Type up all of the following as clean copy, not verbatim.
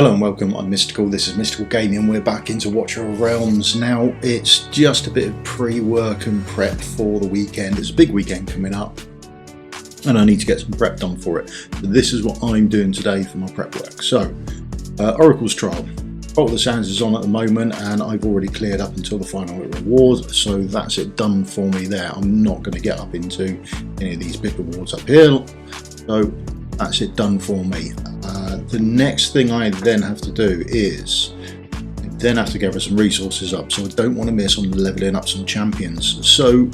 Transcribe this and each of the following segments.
Hello and welcome, I'm Mystical, this is Mystical Gaming and we're back into Watcher of Realms. Now it's just a bit of pre-work and prep for the weekend. It's a big weekend coming up and I need to get some prep done for it. So this is what I'm doing today for my prep work. So, Oracle's Trial. Bolt of the Sands is on at the moment and I've already cleared up until the final reward, so that's it done for me there. I'm not going to get up into any of these big rewards up here, so that's it done for me. The next thing I then have to do is have to gather some resources up, so I don't want to miss on leveling up some champions. So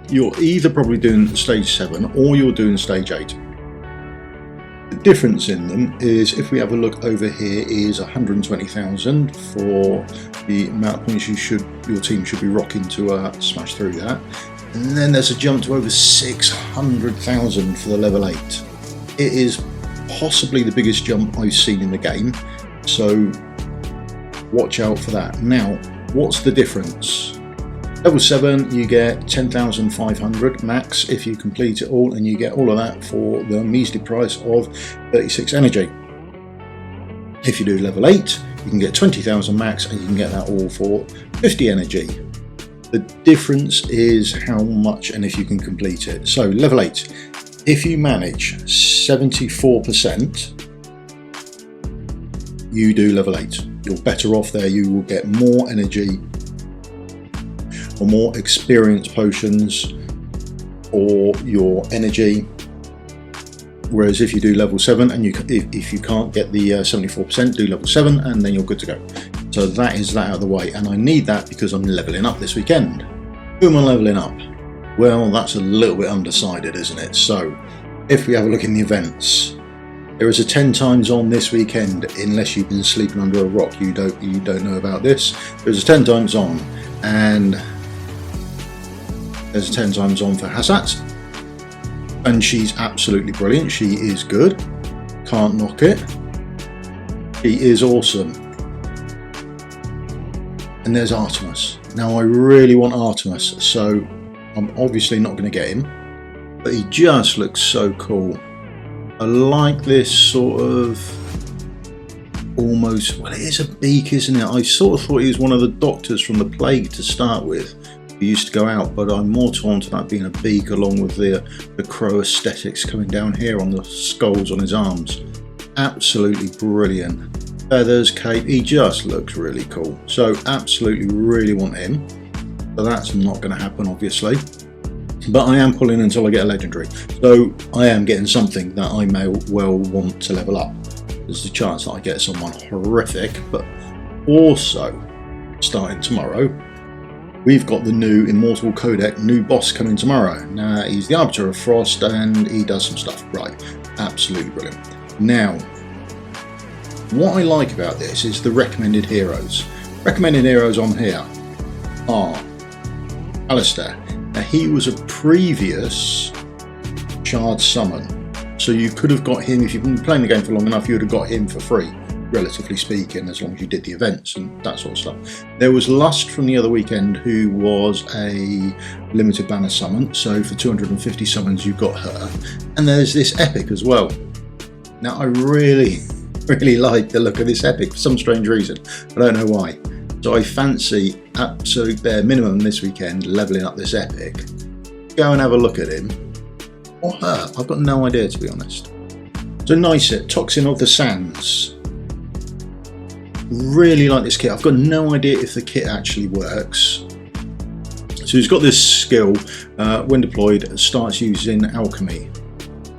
you're either probably doing stage 7 or you're doing stage 8. The difference in them is, if we have a look over here, is 120,000 for the amount of points your team should be rocking to smash through that, and then there's a jump to over 600,000 for the level 8. It is possibly the biggest jump I've seen in the game, so watch out for that. Now, what's the difference? Level 7 you get 10,500 max if you complete it all, and you get all of that for the measly price of 36 energy. If you do level 8 you can get 20,000 max and you can get that all for 50 energy. The difference is how much and if you can complete it. So level 8, if you manage 74%, you do level 8. You're better off there. You will get more energy or more experience potions or your energy. Whereas if you do level 7 and if you can't get the 74%, do level 7 and then you're good to go. So that is that out of the way, and I need that because I'm leveling up this weekend. Who am I leveling up? Well, that's a little bit undecided, isn't it? So if we have a look in the events, there is a 10 times on this weekend. Unless you've been sleeping under a rock, you don't know about this. There's a 10 times on, and there's a 10 times on for Hassat, and she's absolutely brilliant. She is good, can't knock it. She is awesome. And there's Artemis. Now I really want Artemis, so I'm obviously not going to get him, but he just looks so cool. I like this sort of almost, well, it is a beak, isn't it? I sort of thought he was one of the doctors from the Plague to start with, who used to go out, but I'm more torn to that being a beak, along with the crow aesthetics coming down here on the skulls on his arms. Absolutely brilliant. Feathers, cape, he just looks really cool. So absolutely really want him. So that's not going to happen, obviously, but I am pulling until I get a legendary, so I am getting something that I may well want to level up. There's a chance that I get someone horrific, but also starting tomorrow we've got the new Immortal Codec new boss coming tomorrow. Now he's the Arbiter of Frost and he does some stuff right, absolutely brilliant. Now what I like about this is the recommended heroes. Recommended heroes on here are Alistair. Now he was a previous Shard Summon, so you could have got him, if you've been playing the game for long enough, you would have got him for free, relatively speaking, as long as you did the events and that sort of stuff. There was Lust from the other weekend, who was a limited banner summon, so for 250 summons you got her. And there's this epic as well. Now I really like the look of this epic for some strange reason, I don't know why. So I fancy absolute bare minimum this weekend leveling up this epic. Go and have a look at him, or her, I've got no idea, to be honest. So Nyset, Toxin of the Sands. Really like this kit. I've got no idea if the kit actually works. So he's got this skill, when deployed, starts using alchemy.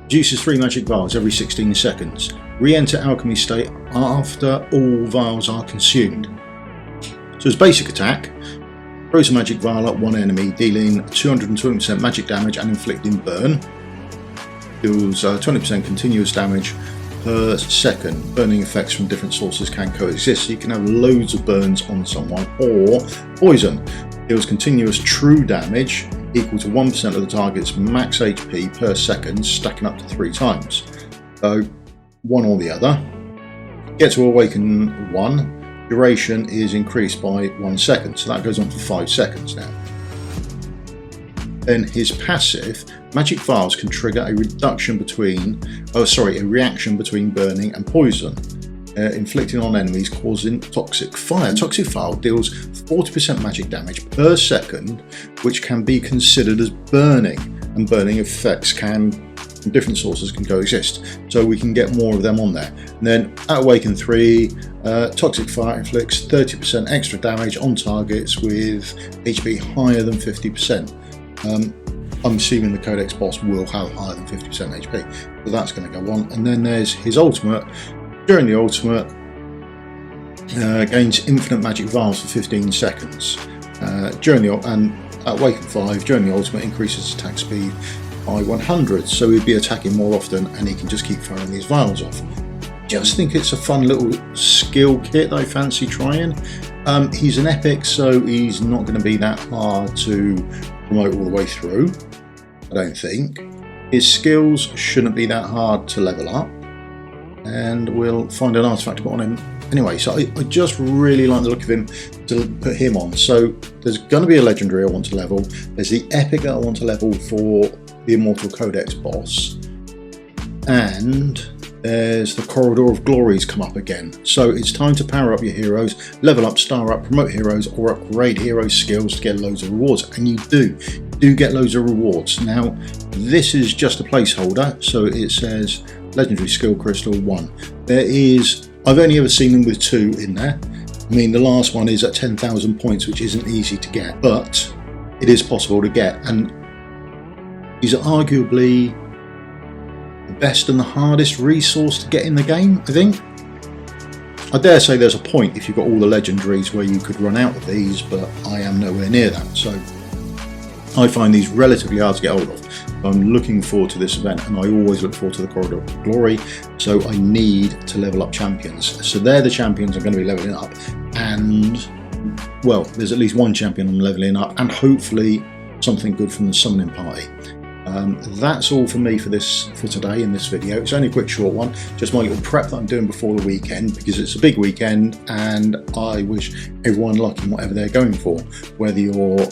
Produces 3 magic vials every 16 seconds. Re-enter alchemy state after all vials are consumed. So his basic attack, throws a magic vial at one enemy, dealing 220% magic damage and inflicting burn. Deals 20% continuous damage per second. Burning effects from different sources can coexist, so you can have loads of burns on someone. Or poison, deals continuous true damage equal to 1% of the target's max HP per second, stacking up to 3 times. So one or the other. Get to awaken 1. Duration is increased by 1 second, so that goes on for 5 seconds now. Then his passive, magic vials can trigger a reaction between burning and poison. inflicting on enemies, causing toxic fire. Toxic fire deals 40% magic damage per second, which can be considered as burning, and burning effects from different sources can coexist, so we can get more of them on there. And then at Awaken 3, toxic fire inflicts 30% extra damage on targets with HP higher than 50%. I'm assuming the Codex boss will have higher than 50% HP, so that's going to go on. And then there's his ultimate. During the ultimate, gains infinite magic vials for 15 seconds. And at Awaken 5, during the ultimate, increases attack speed by 100, so he'd be attacking more often, and he can just keep firing these vials off. Just think it's a fun little skill kit that I fancy trying. He's an epic, so he's not going to be that hard to promote all the way through, I don't think. His skills shouldn't be that hard to level up, and we'll find an artifact to put on him anyway. So I just really like the look of him to put him on. So there's going to be a legendary I want to level, there's the epic that I want to level for the Immortal Codex boss, and there's the Corridor of Glories come up again. So it's time to power up your heroes, level up, star up, promote heroes, or upgrade hero skills to get loads of rewards. And you do get loads of rewards. Now this is just a placeholder, so it says Legendary Skill Crystal 1. I've only ever seen them with 2 in there. I mean, the last one is at 10,000 points, which isn't easy to get, but it is possible to get, and he's arguably the best and the hardest resource to get in the game, I think. I dare say there's a point if you've got all the legendaries where you could run out of these, but I am nowhere near that, so I find these relatively hard to get hold of. I'm looking forward to this event, and I always look forward to the Corridor of Glory, so I need to level up champions. So they're the champions I'm going to be leveling up, and well, there's at least one champion I'm leveling up, and hopefully something good from the summoning party. That's all for me for today in this video. It's only a quick short one, just my little prep that I'm doing before the weekend, because it's a big weekend and I wish everyone luck in whatever they're going for, whether you're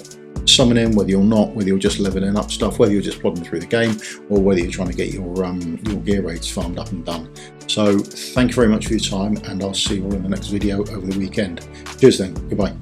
summoning, whether you're not, whether you're just leveling up stuff, whether you're just plodding through the game, or whether you're trying to get your gear raids farmed up and done. So thank you very much for your time, and I'll see you all in the next video over the weekend. Cheers then, goodbye.